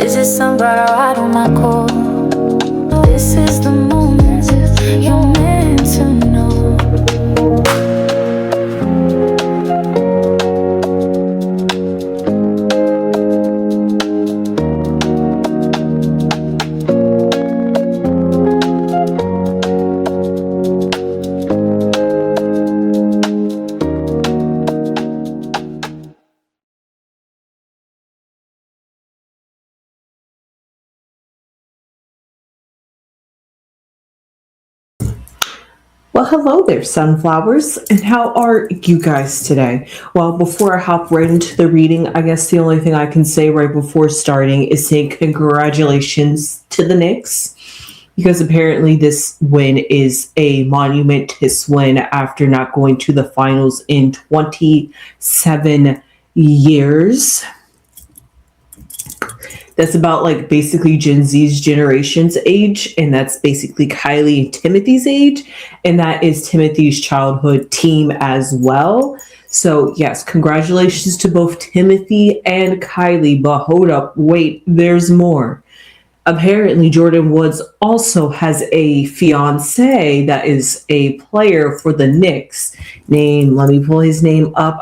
Is it somebody right on my call? This is the moment you're meant to know. Well, hello there, sunflowers, and how are you guys today? Well, before I hop right into the reading, I guess the only thing I can say right before starting is say congratulations to the Knicks, because apparently this win is a monumentous win after not going to the finals in 27 years. That's about like basically Gen Z's generation's age, and that's basically Kylie and Timothy's age, and that is Timothy's childhood team as well. So yes, congratulations to both Timothy and Kylie, but hold up, wait, there's more. Apparently Jordyn Woods also has a fiance that is a player for the Knicks. Let me pull his name up.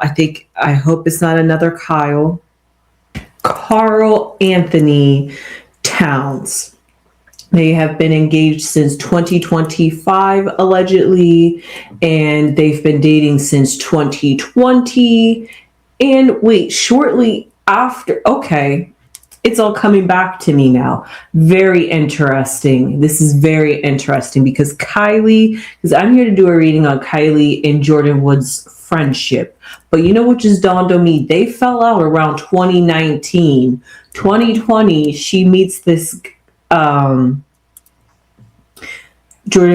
I hope it's not another Kyle. Carl Anthony Towns. They have been engaged since 2025, allegedly, and they've been dating since 2020. And wait, shortly after, okay, it's all coming back to me now. Very interesting. This is very interesting because I'm here to do a reading on Kylie and Jordyn Woods' friendship. But you know what just dawned on me? They fell out around 2019. 2020, she meets this, Jordyn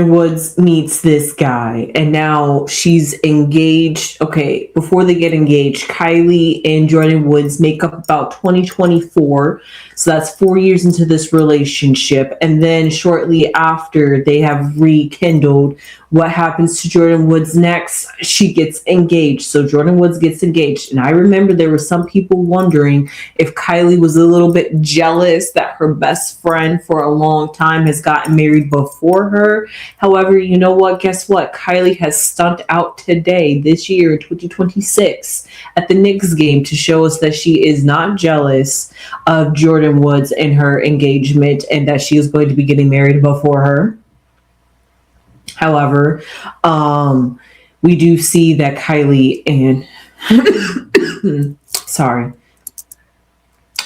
Woods meets this guy, and now she's engaged. Okay, before they get engaged, Kylie and Jordyn Woods make up about 2024. So that's 4 years into this relationship. And then shortly after they have rekindled, what happens to Jordyn Woods next? She gets engaged. So Jordyn Woods gets engaged. And I remember there were some people wondering if Kylie was a little bit jealous that her best friend for a long time has gotten married before her. However, you know what? Guess what? Kylie has stunt out today, this year, 2026, at the Knicks game to show us that she is not jealous of Jordyn Woods and her engagement, and that she is going to be getting married before her. However, we do see that Kylie and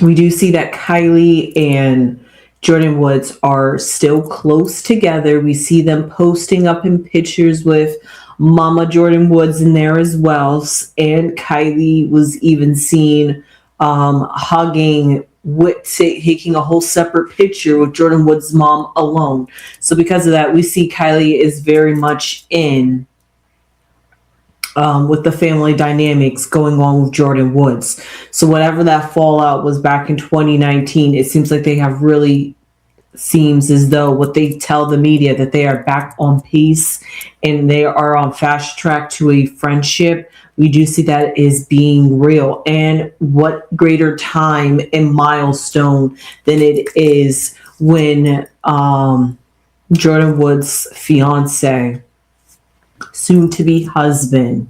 we do see that Kylie and Jordyn Woods are still close together. We see them posting up in pictures with Mama Jordyn Woods in there as well. And Kylie was even seen hugging, taking a whole separate picture with Jordyn Woods' mom alone. So because of that, we see Kylie is very much in with the family dynamics going on with Jordyn Woods. So whatever that fallout was back in 2019, it seems like they have really seems as though what they tell the media that they are back on pace and they are on fast track to a friendship. We do see that is being real. And what greater time and milestone than it is when Jordyn Woods' fiance, soon to be husband,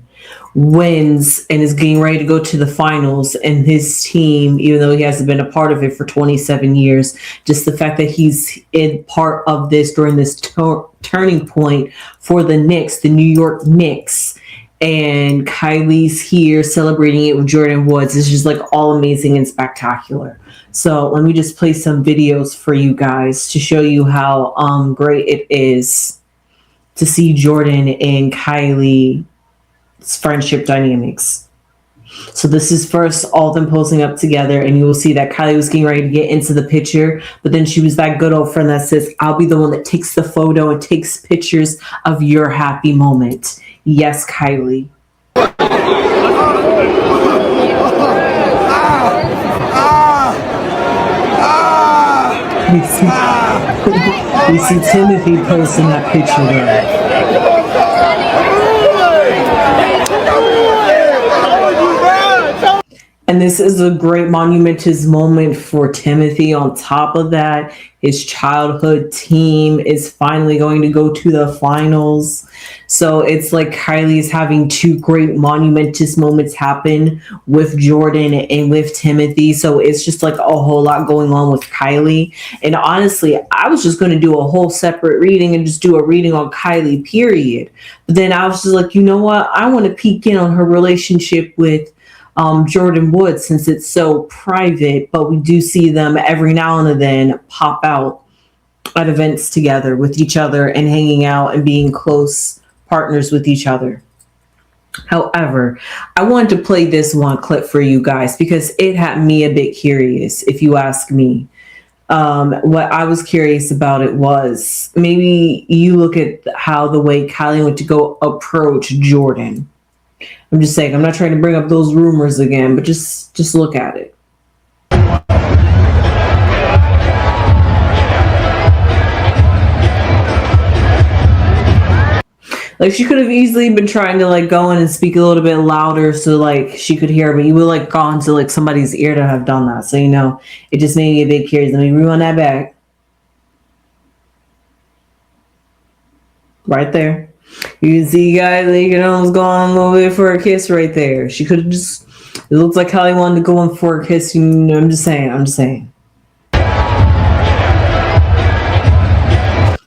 wins and is getting ready to go to the finals, and his team, even though he hasn't been a part of it for 27 years, just the fact that he's in part of this during this turning point for the Knicks, the New York Knicks, and Kylie's here celebrating it with Jordyn Woods is just like all amazing and spectacular. So let me just play some videos for you guys to show you how great it is to see Jordyn and Kylie's friendship dynamics. So this is first all of them posing up together, and you will see that Kylie was getting ready to get into the picture, but then she was that good old friend that says, I'll be the one that takes the photo and takes pictures of your happy moment. Yes, Kylie. We see Timothy posting that picture there. And And this is a great monumentous moment for Timothy. On top of that, his childhood team is finally going to go to the finals. So it's like Kylie's having two great monumentous moments happen with Jordyn and with Timothy. So it's just like a whole lot going on with Kylie. And honestly, I was just going to do a whole separate reading and just do a reading on Kylie, period. But then I was just like, you know what? I want to peek in on her relationship with Jordyn Woods, since it's so private, but we do see them every now and then pop out at events together with each other and hanging out and being close partners with each other. However, I wanted to play this one clip for you guys because it had me a bit curious, if you ask me. What I was curious about it was maybe you look at how the way Kylie went to go approach Jordyn. I'm just saying, I'm not trying to bring up those rumors again, but just look at it. Like, she could have easily been trying to like go in and speak a little bit louder so like she could hear, but you would like gone to like somebody's ear to have done that. So, you know, it just made me a bit curious. Let me rewind that back. Right there. You can see Kylie, you know, was going a little bit for a kiss right there. She could have just, it looks like Kylie wanted to go in for a kiss. You know, I'm just saying.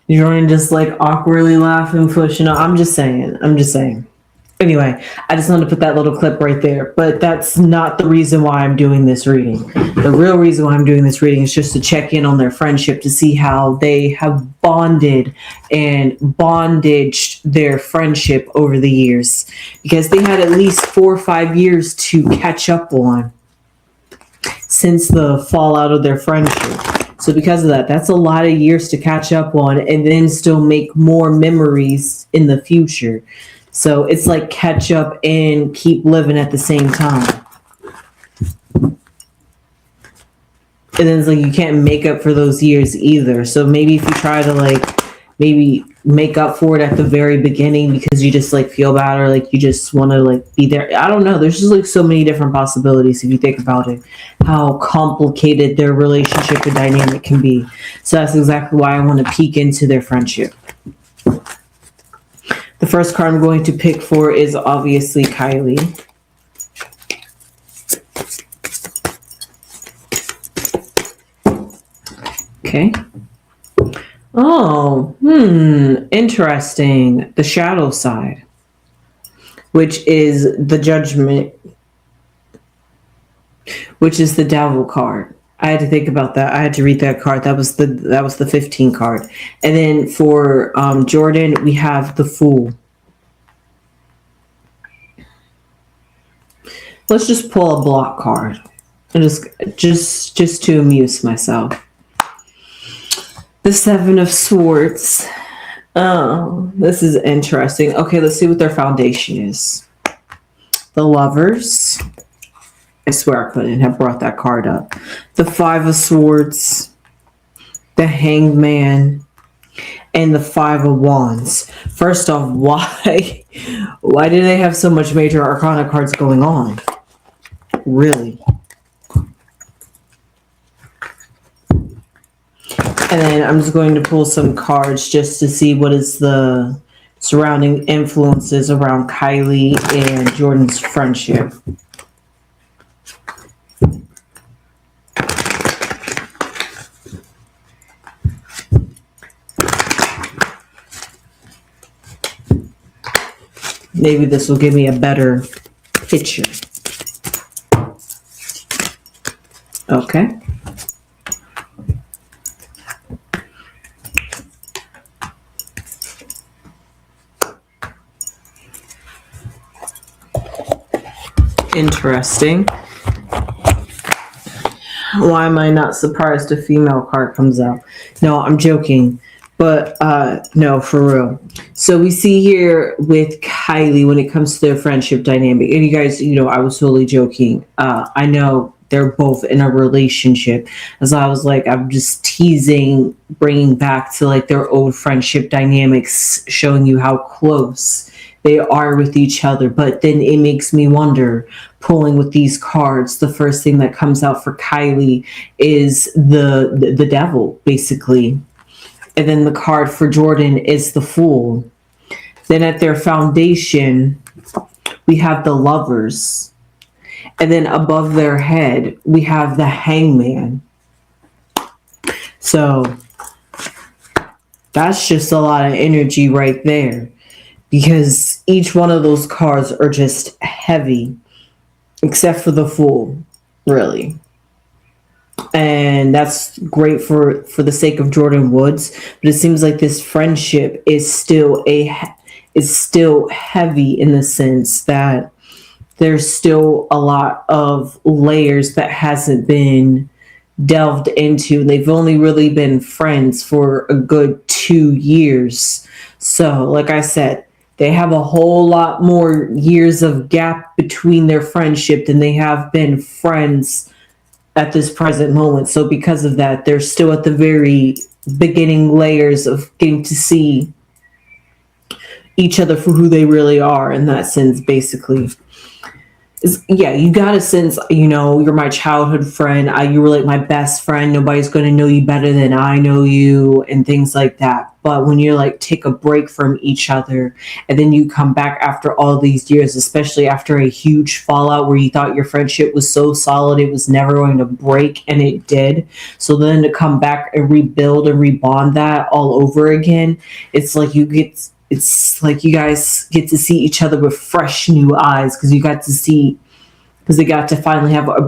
Jordyn just like awkwardly laughing, pushing up. I'm just saying. Anyway, I just wanted to put that little clip right there, but that's not the reason why I'm doing this reading. The real reason why I'm doing this reading is just to check in on their friendship, to see how they have bonded and bondaged their friendship over the years, because they had at least 4 or 5 years to catch up on since the fallout of their friendship. So because of that, that's a lot of years to catch up on and then still make more memories in the future. So it's like catch up and keep living at the same time. And then it's like you can't make up for those years either. So maybe if you try to like maybe make up for it at the very beginning because you just like feel bad or like you just want to like be there. I don't know. There's just like so many different possibilities if you think about it, how complicated their relationship and dynamic can be. So that's exactly why I want to peek into their friendship. The first card I'm going to pick for is obviously Kylie. Okay. Oh, interesting. The shadow side, which is the judgment, which is the devil card. I had to think about that. I had to read that card. That was the 15 card. And then for Jordyn, we have the Fool. Let's just pull a block card and just to amuse myself. The Seven of Swords. Oh, this is interesting. Okay, let's see what their foundation is. The Lovers. I swear I couldn't have brought that card up. The Five of Swords, the Hanged Man, and the Five of Wands. First off, why do they have so much major arcana cards going on? Really? And then I'm just going to pull some cards just to see what is the surrounding influences around Kylie and Jordyn's friendship. Maybe this will give me a better picture. Okay. Interesting. Why am I not surprised a female card comes out? No, I'm joking. But no, for real. So we see here with Kylie when it comes to their friendship dynamic. And you guys, you know, I was totally joking. I know they're both in a relationship. As I was like, I'm just teasing, bringing back to like their old friendship dynamics, showing you how close they are with each other. But then it makes me wonder, pulling with these cards, the first thing that comes out for Kylie is the devil, basically. And then the card for Jordyn is the Fool. Then at their foundation, we have the Lovers. And then above their head, we have the Hangman. So that's just a lot of energy right there, because each one of those cards are just heavy, except for the Fool, really. And that's great for the sake of Jordyn Woods, but it seems like this friendship is still heavy, in the sense that there's still a lot of layers that hasn't been delved into. They've only really been friends for a good 2 years. So, like I said, they have a whole lot more years of gap between their friendship than they have been friends at this present moment. So because of that, they're still at the very beginning layers of getting to see each other for who they really are, in that sense, basically. Yeah, you got a sense, you're my childhood friend. You were like my best friend. Nobody's going to know you better than I know you, and things like that. But when you like take a break from each other, and then you come back after all these years, especially after a huge fallout where you thought your friendship was so solid it was never going to break, and it did. So then to come back and rebuild and rebond that all over again, it's like you guys get to see each other with fresh new eyes, because they got to finally have a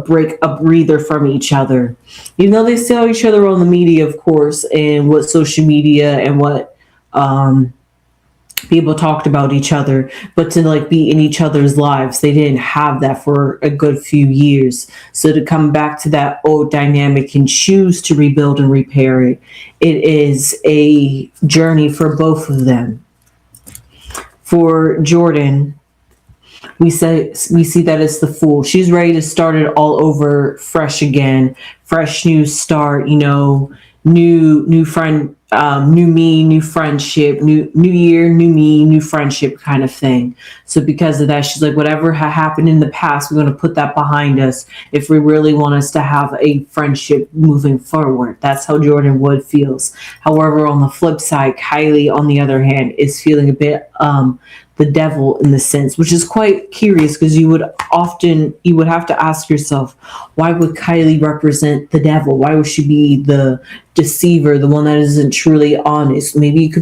breather from each other. Even though they still each other on the media, of course, and what social media and what people talked about each other, but to like be in each other's lives, they didn't have that for a good few years. So to come back to that old dynamic and choose to rebuild and repair it, it is a journey for both of them. For Jordyn, we see that it's the Fool. She's ready to start it all over fresh again, fresh new start, new friend, new me, new friendship, new year, new me, new friendship kind of thing. So because of that, she's like, whatever happened in the past, we're going to put that behind us if we really want us to have a friendship moving forward. That's how Jordyn Wood feels. However, on the flip side, Kylie, on the other hand, is feeling a bit the devil, in the sense, which is quite curious, because you would have to ask yourself, why would Kylie represent the devil? Why would she be the deceiver, the one that isn't truly honest? Maybe it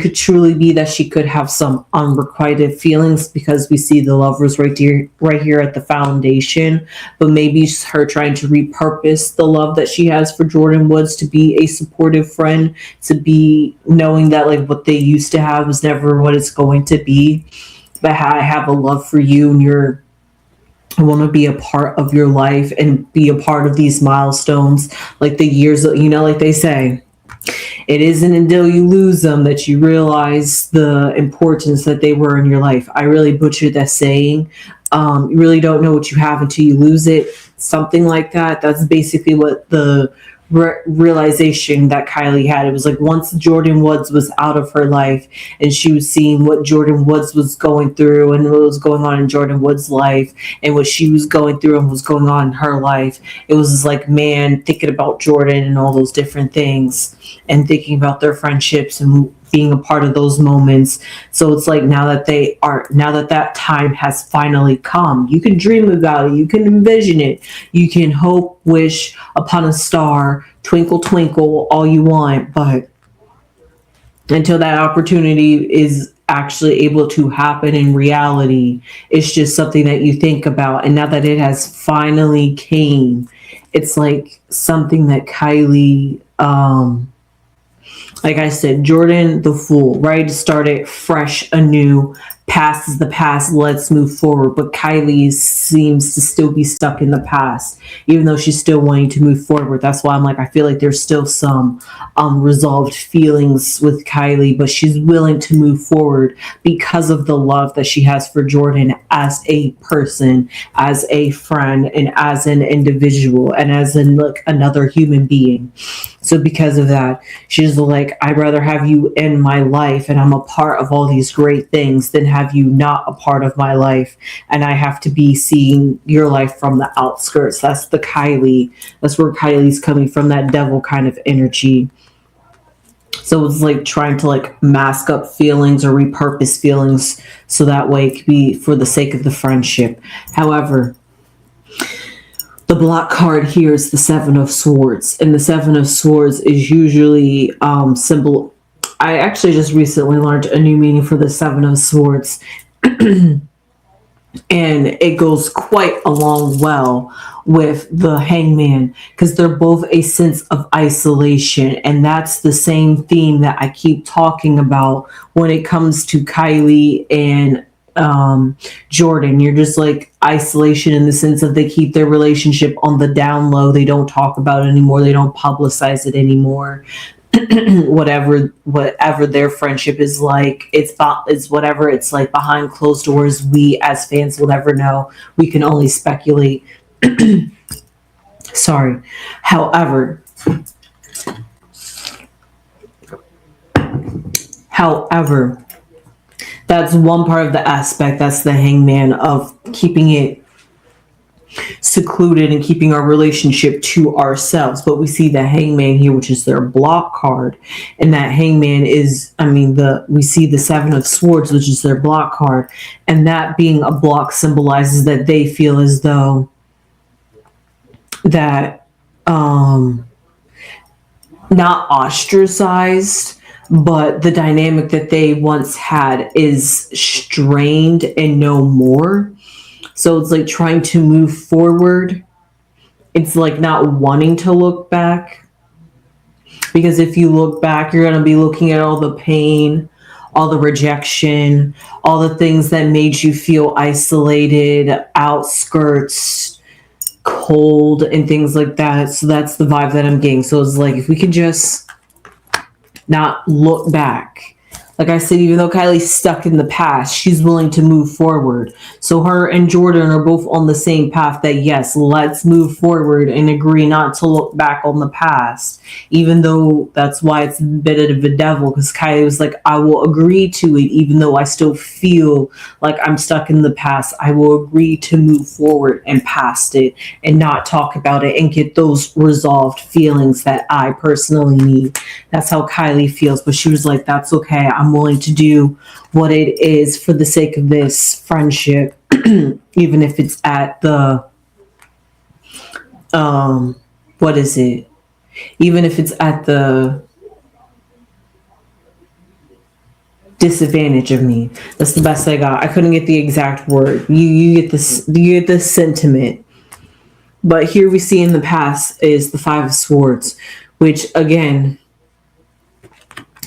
could truly be that she could have some unrequited feelings, because we see the Lovers right here at the foundation. But maybe it's her trying to repurpose the love that she has for Jordyn Woods to be a supportive friend, to be knowing that like what they used to have was never what it's going to be. But I have a love for you, and I want to be a part of your life and be a part of these milestones, like the years, like they say. It isn't until you lose them that you realize the importance that they were in your life. I really butchered that saying. You really don't know what you have until you lose it. Something like that. That's basically what the realization that Kylie had. It was like once Jordyn Woods was out of her life and she was seeing what Jordyn Woods was going through and what was going on in Jordyn Woods' life and what she was going through and what was going on in her life. It was just like, man, thinking about Jordyn and all those different things and thinking about their friendships and being a part of those moments. So it's like now that time has finally come, you can dream about it, you can envision it, you can hope, wish upon a star, twinkle, twinkle, all you want. But until that opportunity is actually able to happen in reality, it's just something that you think about. And now that it has finally came, it's like something that Kylie, like I said, Jordyn the Fool, ready to start it fresh, anew, past is the past, let's move forward. But Kylie seems to still be stuck in the past, even though she's still wanting to move forward. That's why I'm like, I feel like there's still some resolved feelings with Kylie, but she's willing to move forward because of the love that she has for Jordyn as a person, as a friend, and as an individual, and as in like another human being. So because of that, she's like, I'd rather have you in my life and I'm a part of all these great things than have you not a part of my life and I have to be seeing your life from the outskirts. That's the Kylie. That's where Kylie's coming from, that devil kind of energy. So it's like trying to like mask up feelings or repurpose feelings so that way it could be for the sake of the friendship. However, the block card here is the Seven of Swords, and the Seven of Swords is usually symbol. I actually just recently learned a new meaning for the Seven of Swords, and it goes quite along well with the Hangman because they're both a sense of isolation, and that's the same theme that I keep talking about when it comes to Kylie and Jordyn. You're just like isolation in the sense of they keep their relationship on the down low. They don't talk about it anymore. They don't publicize it anymore. whatever their friendship is like, it's whatever it's like behind closed doors. We as fans will never know. We can only speculate. Sorry. However, that's one part of the aspect. That's the Hangman of keeping it secluded and keeping our relationship to ourselves. But we see the Hangman here, which is their block card, and that Hangman is, we see the Seven of Swords, which is their block card, and that being a block symbolizes that they feel as though that not ostracized, but the dynamic that they once had is strained and no more. So it's like trying to move forward. It's like not wanting to look back. Because if you look back, you're going to be looking at all the pain, all the rejection, all the things that made you feel isolated, outskirts, cold, and things like that. So that's the vibe that I'm getting. So it's like, if we could just not look back. Like I said, even though Kylie's stuck in the past, she's willing to move forward. So her and Jordyn are both on the same path that, yes, let's move forward and agree not to look back on the past. Even though that's why it's a bit of a devil, because Kylie was like, I will agree to it, even though I still feel like I'm stuck in the past. I will agree to move forward and past it and not talk about it and get those resolved feelings that I personally need. That's how Kylie feels. But she was like, that's okay. I'm willing to do what it is for the sake of this friendship, even if it's at the, what is it? Even if it's at the disadvantage of me. That's the best I got. I couldn't get the exact word. You get this, you get the sentiment. But here we see in the past is the Five of Swords, which again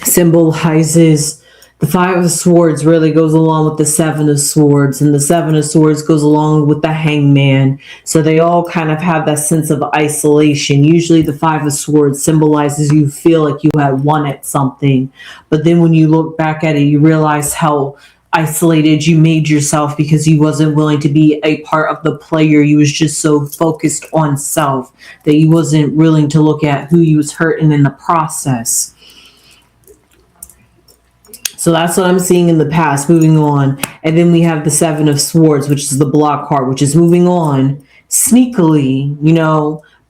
symbolizes the Five of Swords really goes along with the Seven of Swords, and the Seven of Swords goes along with the Hangman. So they all kind of have that sense of isolation. Usually the Five of Swords symbolizes you feel like you had won at something, but then when you look back at it, you realize how isolated you made yourself because you wasn't willing to be a part of the player. You was just so focused on self that you wasn't willing to look at who you was hurting in the process. So that's what I'm seeing in the past, moving on. And then we have the Seven of Swords, which is the block card, which is moving on sneakily,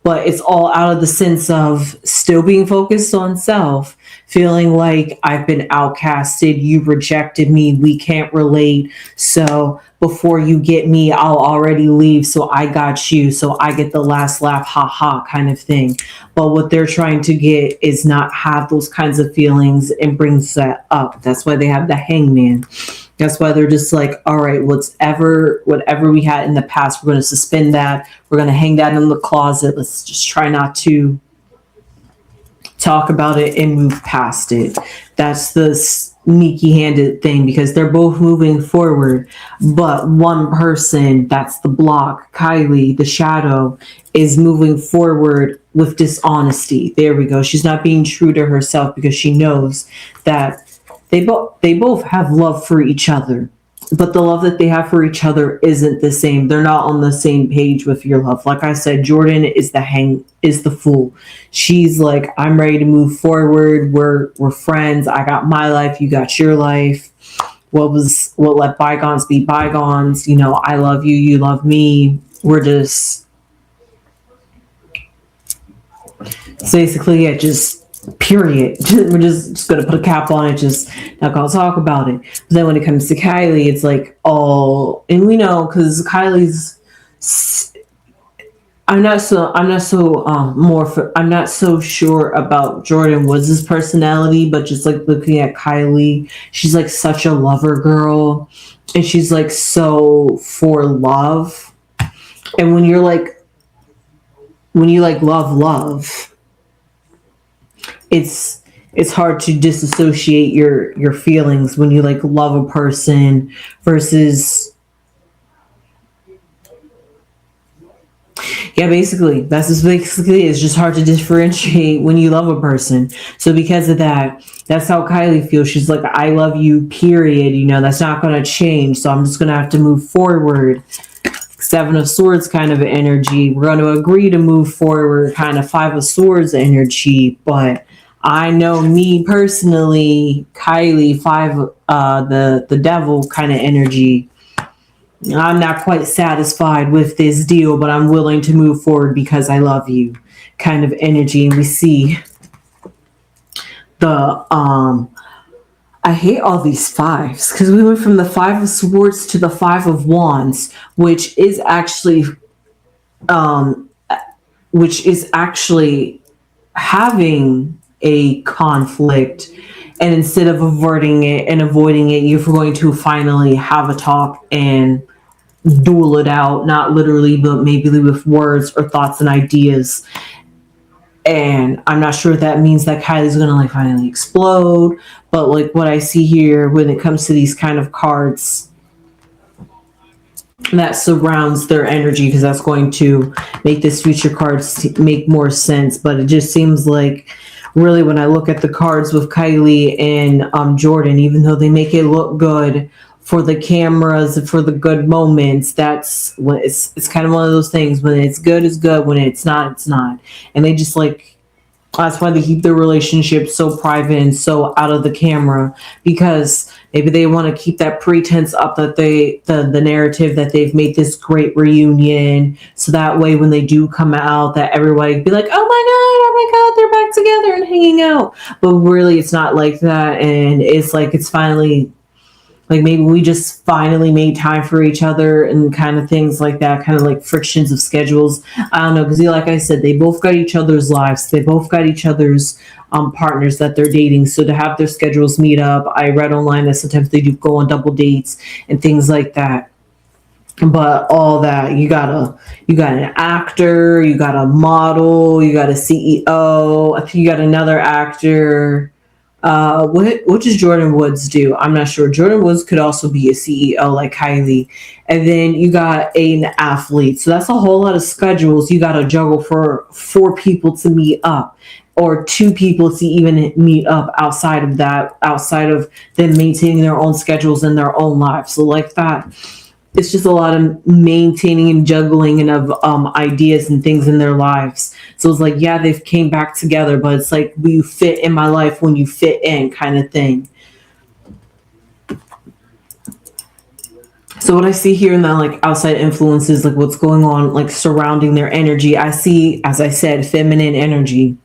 but it's all out of the sense of still being focused on self, feeling like I've been outcasted, you rejected me, we can't relate. So before you get me, I'll already leave. So I got you. So I get the last laugh, ha ha kind of thing. But what they're trying to get is not have those kinds of feelings and brings that up. That's why they have the Hangman. That's why they're just like, all right, whatever we had in the past, we're going to suspend that. We're going to hang that in the closet. Let's just try not to talk about it and move past it. That's sneaky handed thing because they're both moving forward, but one person, that's the block, Kylie, the shadow, is moving forward with dishonesty. There we go. She's not being true to herself because she knows that they both have love for each other, but the love that they have for each other isn't the same. They're not on the same page with your love. Like I said, Jordyn is the fool. She's like, I'm ready to move forward. We're friends. I got my life, you got your life. What let bygones be bygones. I love you, you love me. We're just it's basically it, just period. We're just gonna put a cap on it, just not gonna talk about it. But then when it comes to Kylie, it's like, oh, and we know because Kylie's I'm not so I'm not so sure about Jordyn Woods' personality, but just like looking at Kylie, she's like such a lover girl, and she's like so for love. And when you like love, it's hard to disassociate your feelings when you like love a person versus yeah, basically it's just hard to differentiate when you love a person. So because of that, that's how Kylie feels. She's like, I love you, period. That's not going to change, so I'm just going to have to move forward. Seven of Swords kind of energy. We're going to agree to move forward, kind of Five of Swords energy. But I know me personally, Kylie, the devil kind of energy. I'm not quite satisfied with this deal, but I'm willing to move forward because I love you kind of energy. And we see the I hate all these fives because we went from the Five of Swords to the Five of Wands, which is actually having a conflict. And instead of averting it and avoiding it, you're going to finally have a talk and duel it out, not literally, but maybe with words or thoughts and ideas. And I'm not sure if that means that Kylie's going to like finally explode. But like what I see here when it comes to these kind of cards that surrounds their energy, because that's going to make this future cards make more sense. But it just seems like really when I look at the cards with Kylie and Jordyn, even though they make it look good for the cameras, for the good moments, that's when it's kind of one of those things. When it's good, it's good. When it's not, it's not. And they just like, that's why they keep their relationship so private and so out of the camera, because maybe they want to keep that pretense up that the narrative that they've made this great reunion, so that way when they do come out, that everybody be like, oh my god, they're back together and hanging out. But really, it's not like that, and it's like it's finally. Like maybe we just finally made time for each other and kind of things like that, kind of like frictions of schedules. I don't know, because like I said, they both got each other's lives. They both got each other's partners that they're dating. So to have their schedules meet up, I read online that sometimes they do go on double dates and things like that. But all that, you got an actor, you got a model, you got a CEO. I think you got another actor. What does Jordyn Woods do? I'm not sure. Jordyn Woods could also be a CEO like Kylie. And then you got an athlete. So that's a whole lot of schedules you got to juggle for 4 people to meet up, or 2 people to even meet up outside of them maintaining their own schedules and their own lives. So like that, it's just a lot of maintaining and juggling and of ideas and things in their lives. So it's like, yeah, they've came back together, but it's like, will you fit in my life when you fit in kind of thing. So what I see here in that like outside influences, like what's going on, like surrounding their energy, I see, as I said, feminine energy.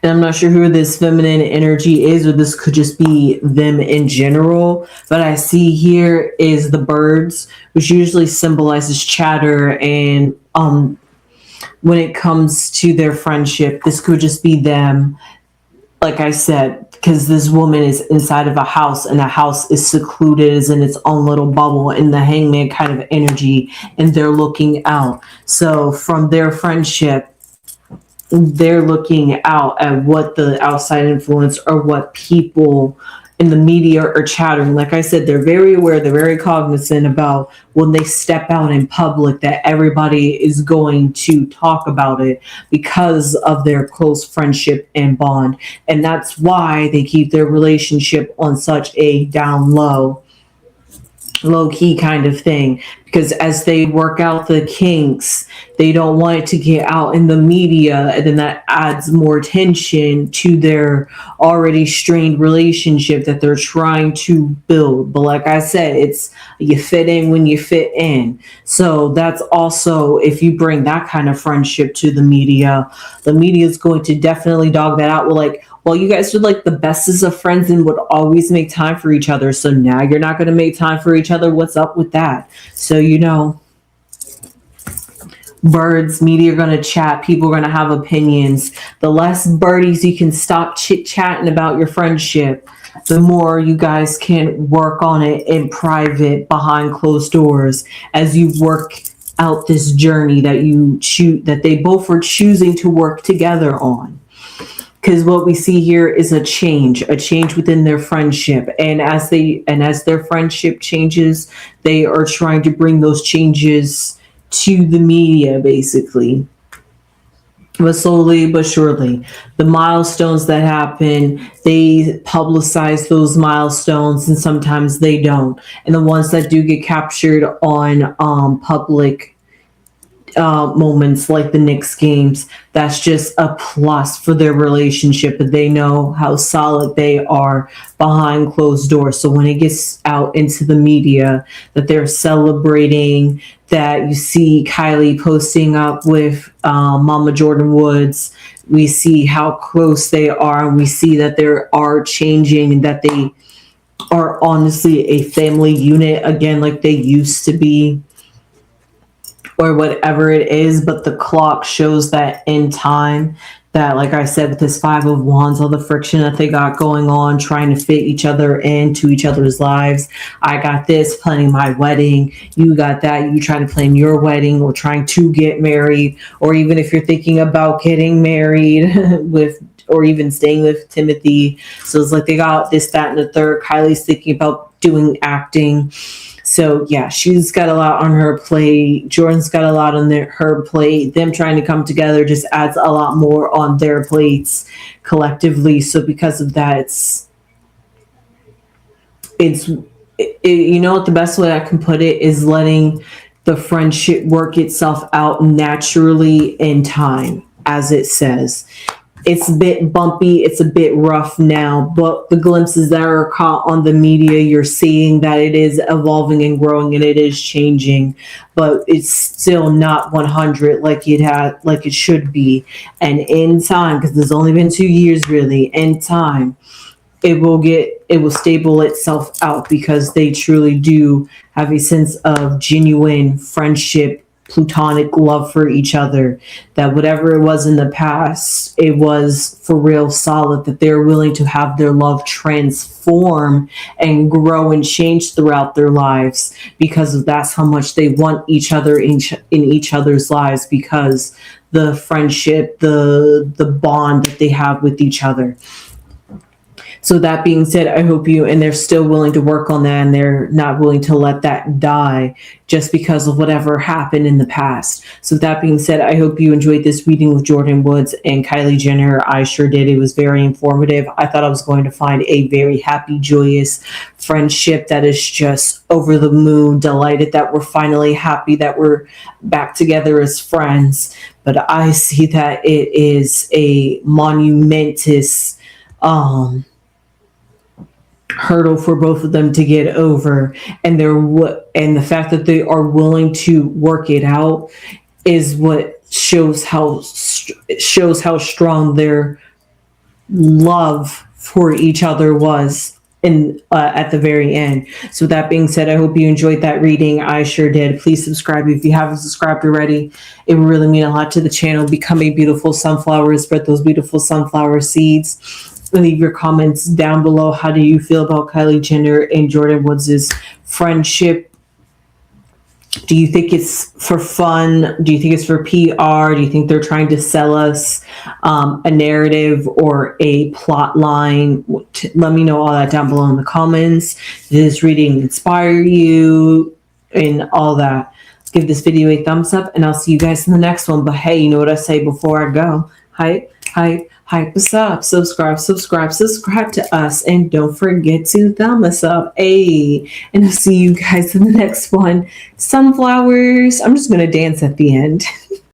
And I'm not sure who this feminine energy is, or this could just be them in general. But I see here is the birds, which usually symbolizes chatter. And when it comes to their friendship, this could just be them. Like I said, because this woman is inside of a house, and the house is secluded, is in its own little bubble, in the hangman kind of energy, and they're looking out. So from their friendship, they're looking out at what the outside influence or what people in the media are chattering. Like I said, they're very aware, they're very cognizant about when they step out in public that everybody is going to talk about it because of their close friendship and bond. And that's why they keep their relationship on such a down low key kind of thing, because as they work out the kinks, they don't want it to get out in the media, and then that adds more tension to their already strained relationship that they're trying to build. But like I said, it's you fit in when you fit in. So that's also, if you bring that kind of friendship to the media is going to definitely dog that out. Well, like, well, you guys are like the bestest of friends and would always make time for each other. So now you're not going to make time for each other. What's up with that? So, birds, media are going to chat. People are going to have opinions. The less birdies you can stop chit-chatting about your friendship, the more you guys can work on it in private behind closed doors as you work out this journey that they both are choosing to work together on. Because what we see here is a change within their friendship, and as their friendship changes, they are trying to bring those changes to the media, basically. But slowly but surely, the milestones that happen, they publicize those milestones, and sometimes they don't. And the ones that do get captured on public moments like the Knicks games, that's just a plus for their relationship. They know how solid they are behind closed doors. So when it gets out into the media that they're celebrating, that you see Kylie posting up with Mama Jordyn Woods, we see how close they are, and we see that they are changing, and that they are honestly a family unit again, like they used to be, or whatever it is. But the clock shows that in time, that, like I said, with this Five of Wands, all the friction that they got going on, trying to fit each other into each other's lives. I got this, planning my wedding. You got that, you trying to plan your wedding, or trying to get married, or even if you're thinking about getting married with, or even staying with Timothy. So it's like they got this, that, and the third. Kylie's thinking about doing acting. So yeah, she's got a lot on her plate. Jordyn's got a lot on her plate. Them trying to come together just adds a lot more on their plates collectively. So because of that, you know what, the best way I can put it is letting the friendship work itself out naturally in time, as it says. It's a bit bumpy, it's a bit rough now, but the glimpses that are caught on the media, you're seeing that it is evolving and growing, and it is changing, but it's still not 100 like it should be. And in time, because there's only been 2 years really, in time, it will stable itself out, because they truly do have a sense of genuine friendship, platonic love for each other, that whatever it was in the past, it was for real solid, that they're willing to have their love transform and grow and change throughout their lives, because of that's how much they want each other in each other's lives, because the friendship, the bond that they have with each other. So that being said, I hope and they're still willing to work on that, and they're not willing to let that die just because of whatever happened in the past. So that being said, I hope you enjoyed this reading with Jordyn Woods and Kylie Jenner. I sure did. It was very informative. I thought I was going to find a very happy, joyous friendship that is just over the moon, delighted that we're finally happy that we're back together as friends. But I see that it is a monumentous hurdle for both of them to get over, and the fact that they are willing to work it out is what shows how strong their love for each other was in at the very end. So that being said, I hope you enjoyed that reading. I sure did. Please subscribe if you haven't subscribed already. It would really mean a lot to the channel. Become a beautiful sunflower and spread those beautiful sunflower seeds. Leave your comments down below. How do you feel about Kylie Jenner and Jordyn Woods' friendship? Do you think it's for fun? Do you think it's for PR? Do you think they're trying to sell us a narrative or a plot line? Let me know all that down below in the comments. Did this reading inspire you and all that? Give this video a thumbs up, and I'll see you guys in the next one. But hey, you know what I say before I go? Hype, hype, hype us up. Subscribe to us. And don't forget to thumb us up. Hey, and I'll see you guys in the next one. Sunflowers. I'm just going to dance at the end.